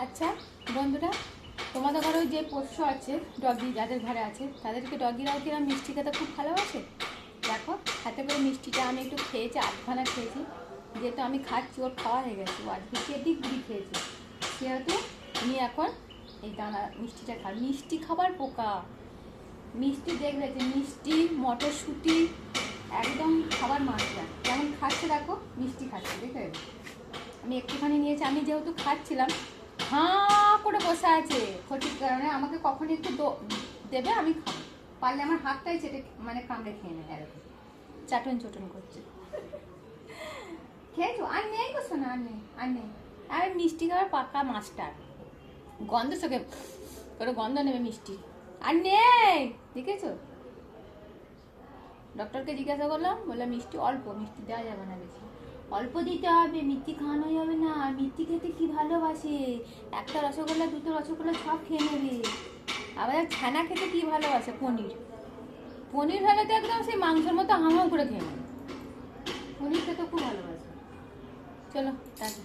আচ্ছা বন্ধুরা, তোমাদের ঘরে যে পোষ্য আছে ডগি, যাদের ঘরে আছে তাদেরকে ডগিরাও কিরম মিষ্টি খেতে খুব ভালোবাসে। দেখো হাতে করে মিষ্টিটা আমি একটু খেয়েছি, আধখানা খেয়েছি, যেহেতু আমি খাচ্ছি, ওর খাওয়া হয়ে গেছে, ও আজকে কেটে গুড়ি খেয়েছে, সেহেতু আমি এখন এই দানা মিষ্টিটা খাই। মিষ্টি খাবার পোকা, মিষ্টি দেখবে যে মিষ্টি মটরশুঁটি একদম খাবার মাছটা যেমন খাচ্ছে, দেখো মিষ্টি খাচ্ছে, দেখে আমি একটুখানি নিয়েছি। আমি যেহেতু খাচ্ছিলাম, হাঁ করে বসে আছে ক্ষতির কারণে, আমাকে কখন একটু দেবে আমি খাবো, পারলে আমার হাতটাই চেটে মানে কামড়ে খেয়ে নেয়, এরকম চাটন চটন করছে। খেয়েছো? আর নেই করছো না, আর নেই, আর নেই। আর মিষ্টি খাবার পাকা মাস্টার, গন্ধ চোখে করে গন্ধ নেবে মিষ্টি, আর নেই। দেখেছো? ডক্টরকে জিজ্ঞাসা করলাম, বললাম মিষ্টি অল্প, মিষ্টি দেওয়া যাবে না বেশি, অল্প দিতে হবে, মিষ্টি খাওয়ানো যাবে না, মিষ্টি খেতে কি ভালোবাসে, একটা রসগোল্লা দুটো রসগোল্লা সব খেয়ে নেবে। আবার ছানা খেতে কি ভালোবাসে, পনির, পনির হলে তো একদম সেই মাংসের মতো হাম হাম করে খেয়ে নেবে, পনির খেতে খুব ভালোবাসে। চলো টাটা।